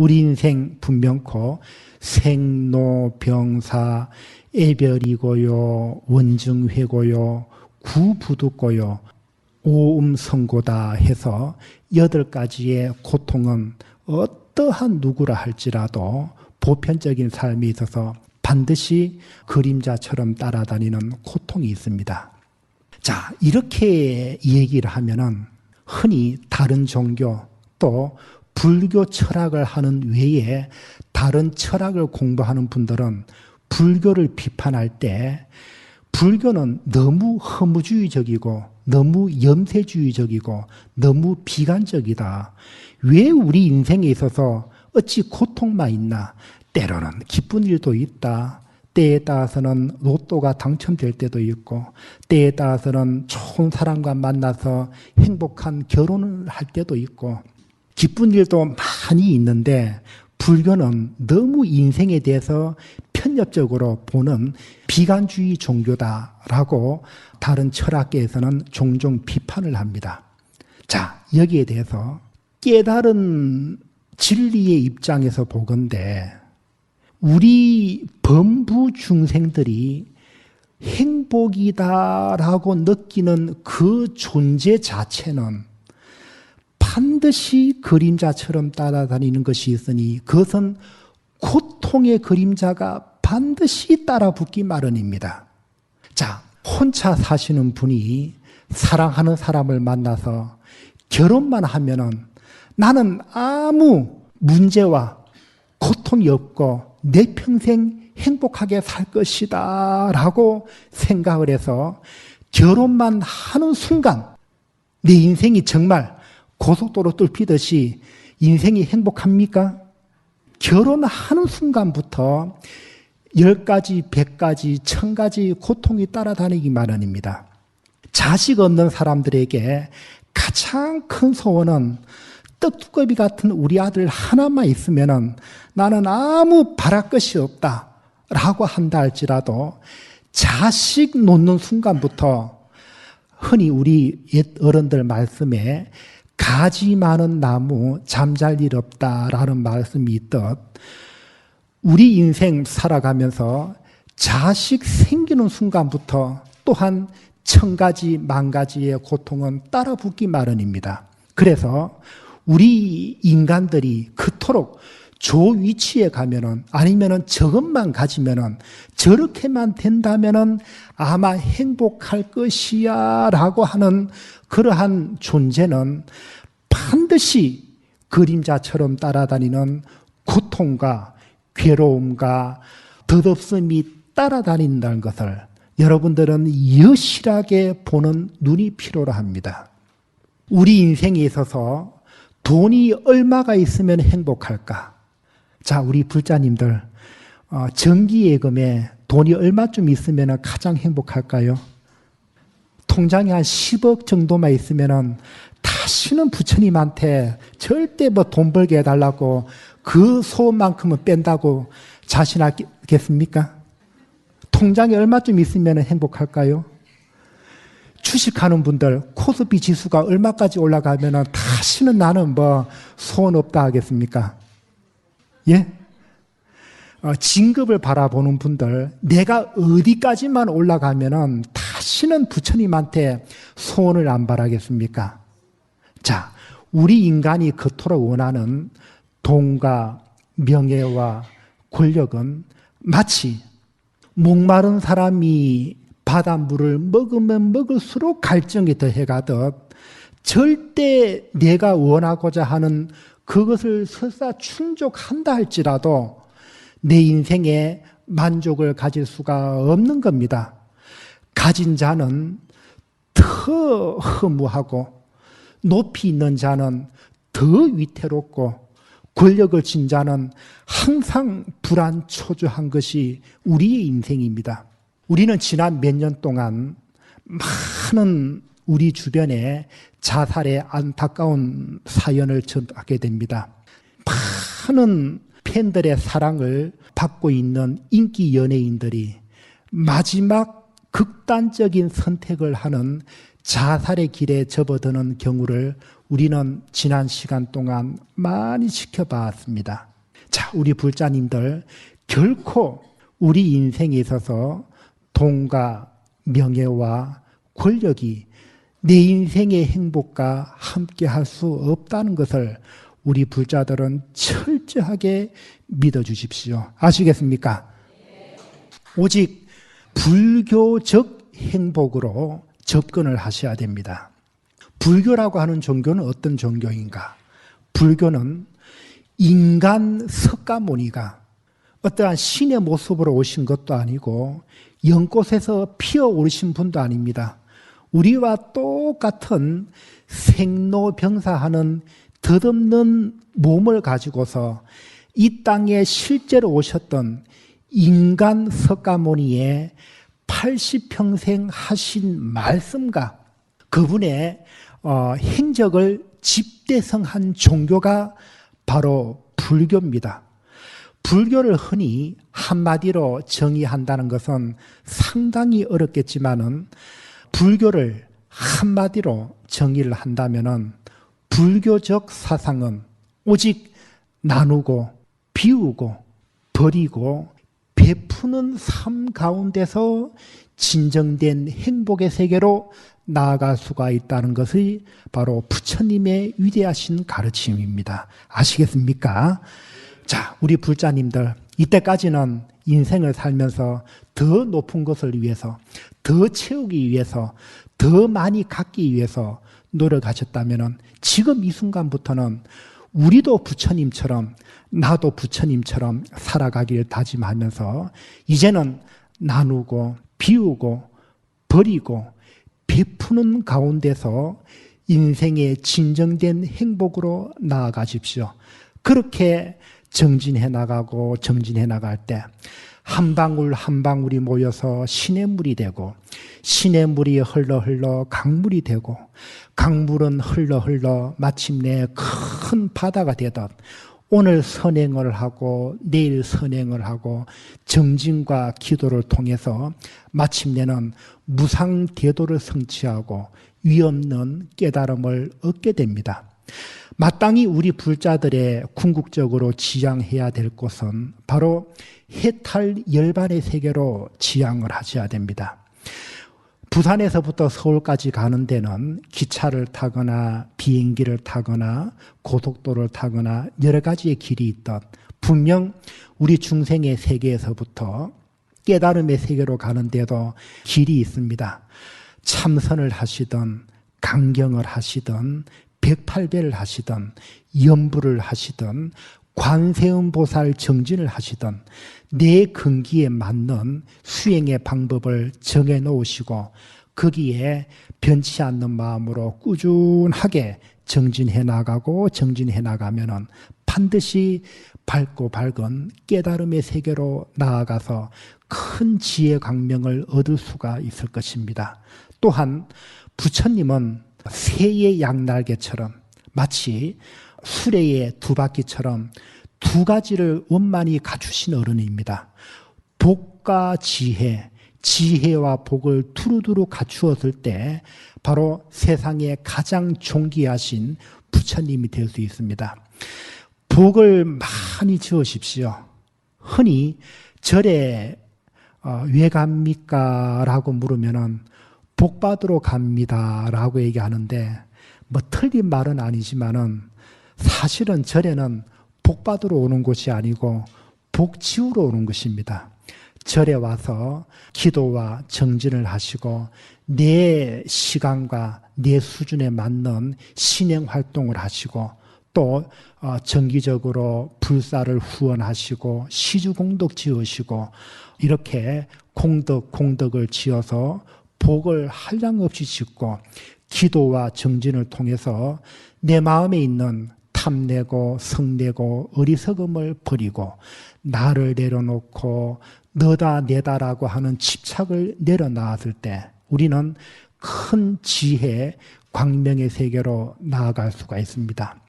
우리 인생 분명코 생로병사, 애별이고요, 원증회고요, 구부득고요, 오음성고다 해서 8가지의 고통은 어떠한 누구라 할지라도 보편적인 삶에 있어서 반드시 그림자처럼 따라다니는 고통이 있습니다. 자, 이렇게 얘기를 하면은 흔히 다른 종교 또 불교 철학을 하는 외에 다른 철학을 공부하는 분들은 불교를 비판할 때 불교는 너무 허무주의적이고 너무 염세주의적이고 너무 비관적이다. 왜 우리 인생에 있어서 어찌 고통만 있나? 때로는 기쁜 일도 있다. 때에 따라서는 로또가 당첨될 때도 있고 때에 따라서는 좋은 사람과 만나서 행복한 결혼을 할 때도 있고 기쁜 일도 많이 있는데 불교는 너무 인생에 대해서 편협적으로 보는 비관주의 종교다라고 다른 철학계에서는 종종 비판을 합니다. 자, 여기에 대해서 깨달은 진리의 입장에서 보건대 우리 범부 중생들이 행복이다라고 느끼는 그 존재 자체는 반드시 그림자처럼 따라다니는 것이 있으니 그것은 고통의 그림자가 반드시 따라붙기 마련입니다. 자, 혼자 사시는 분이 사랑하는 사람을 만나서 결혼만 하면은 나는 아무 문제와 고통이 없고 내 평생 행복하게 살 것이다 라고 생각을 해서 결혼만 하는 순간 내 인생이 정말 고속도로 뚫히듯이 인생이 행복합니까? 결혼하는 순간부터 10가지, 100가지, 1000가지 고통이 따라다니기 마련입니다. 자식 없는 사람들에게 가장 큰 소원은 떡두꺼비 같은 우리 아들 하나만 있으면은 나는 아무 바랄 것이 없다 라고 한다 할지라도 자식 놓는 순간부터 흔히 우리 옛 어른들 말씀에 가지 많은 나무 잠잘 일 없다라는 말씀이 있듯 우리 인생 살아가면서 자식 생기는 순간부터 또한 1000가지, 10,000가지의 고통은 따라붙기 마련입니다. 그래서 우리 인간들이 그토록 저 위치에 가면은 아니면은 저것만 가지면은 저렇게만 된다면은 아마 행복할 것이야 라고 하는 그러한 존재는 반드시 그림자처럼 따라다니는 고통과 괴로움과 덧없음이 따라다닌다는 것을 여러분들은 여실하게 보는 눈이 필요로 합니다. 우리 인생에 있어서 돈이 얼마가 있으면 행복할까? 자, 우리 불자님들, 정기예금에 돈이 얼마쯤 있으면 가장 행복할까요? 통장에 한 10억 정도만 있으면 다시는 부처님한테 절대 뭐 돈 벌게 해달라고 그 소원만큼은 뺀다고 자신하겠습니까? 통장에 얼마쯤 있으면 행복할까요? 주식하는 분들 코스피 지수가 얼마까지 올라가면 다시는 나는 뭐 소원 없다 하겠습니까? 예? 진급을 바라보는 분들 내가 어디까지만 올라가면 다시는 부처님한테 소원을 안 바라겠습니까? 자, 우리 인간이 그토록 원하는 돈과 명예와 권력은 마치 목마른 사람이 바닷물을 먹으면 먹을수록 갈증이 더해가듯 절대 내가 원하고자 하는 그것을 설사 충족한다 할지라도 내 인생에 만족을 가질 수가 없는 겁니다. 가진 자는 더 허무하고 높이 있는 자는 더 위태롭고 권력을 쥔 자는 항상 불안초조한 것이 우리의 인생입니다. 우리는 지난 몇 년 동안 많은 우리 주변에 자살의 안타까운 사연을 접하게 됩니다. 많은 팬들의 사랑을 받고 있는 인기 연예인들이 마지막 극단적인 선택을 하는 자살의 길에 접어드는 경우를 우리는 지난 시간 동안 많이 지켜봤습니다. 자, 우리 불자님들, 결코 우리 인생에 있어서 돈과 명예와 권력이 내 인생의 행복과 함께 할 수 없다는 것을 우리 불자들은 철저하게 믿어주십시오. 아시겠습니까? 오직 불교적 행복으로 접근을 하셔야 됩니다. 불교라고 하는 종교는 어떤 종교인가? 불교는 인간 석가모니가 어떠한 신의 모습으로 오신 것도 아니고 연꽃에서 피어오르신 분도 아닙니다. 우리와 똑같은 생로병사하는 덧없는 몸을 가지고서 이 땅에 실제로 오셨던 인간 석가모니의 80평생 하신 말씀과 그분의 행적을 집대성한 종교가 바로 불교입니다. 불교를 흔히 한마디로 정의한다는 것은 상당히 어렵겠지만은 불교를 한마디로 정의를 한다면은 불교적 사상은 오직 나누고 비우고 버리고 베푸는 삶 가운데서 진정된 행복의 세계로 나아갈 수가 있다는 것이 바로 부처님의 위대하신 가르침입니다. 아시겠습니까? 자, 우리 불자님들, 이때까지는 인생을 살면서 더 높은 것을 위해서, 더 채우기 위해서, 더 많이 갖기 위해서 노력하셨다면 지금 이 순간부터는 우리도 부처님처럼, 나도 부처님처럼 살아가기를 다짐하면서 이제는 나누고 비우고 버리고 베푸는 가운데서 인생의 진정된 행복으로 나아가십시오. 그렇게 정진해 나가고 정진해 나갈 때 한 방울 한 방울이 모여서 시냇물이 되고 시냇물이 흘러 강물이 되고 강물은 흘러 마침내 큰 바다가 되듯 오늘 선행을 하고 내일 선행을 하고 정진과 기도를 통해서 마침내는 무상대도를 성취하고 위없는 깨달음을 얻게 됩니다. 마땅히 우리 불자들의 궁극적으로 지향해야 될 곳은 바로 해탈 열반의 세계로 지향을 하셔야 됩니다. 부산에서부터 서울까지 가는 데는 기차를 타거나 비행기를 타거나 고속도로를 타거나 여러 가지의 길이 있듯 분명 우리 중생의 세계에서부터 깨달음의 세계로 가는 데도 길이 있습니다. 참선을 하시든 강경을 하시든 108배를 하시든 염불을 하시든 관세음보살 정진을 하시든 내 근기에 맞는 수행의 방법을 정해 놓으시고 거기에 변치 않는 마음으로 꾸준하게 정진해 나가고 정진해 나가면은 반드시 밝고 밝은 깨달음의 세계로 나아가서 큰 지혜 광명을 얻을 수가 있을 것입니다. 또한 부처님은 새의 양날개처럼 마치 수레의 두 바퀴처럼 두 가지를 원만히 갖추신 어른입니다. 복과 지혜, 지혜와 복을 두루두루 갖추었을 때 바로 세상에 가장 존귀하신 부처님이 될 수 있습니다. 복을 많이 지으십시오. 흔히 절에 왜 갑니까? 라고 물으면은 복 받으러 갑니다. 라고 얘기하는데 뭐 틀린 말은 아니지만은 사실은 절에는 복 받으러 오는 곳이 아니고 복 지우러 오는 것입니다. 절에 와서 기도와 정진을 하시고 내 시간과 내 수준에 맞는 신행 활동을 하시고 또 정기적으로 불사를 후원하시고 시주공덕 지으시고 이렇게 공덕을 지어서 복을 한량없이 짓고 기도와 정진을 통해서 내 마음에 있는 탐내고 성내고 어리석음을 버리고 나를 내려놓고 너다 내다라고 하는 집착을 내려놓았을 때 우리는 큰 지혜, 광명의 세계로 나아갈 수가 있습니다.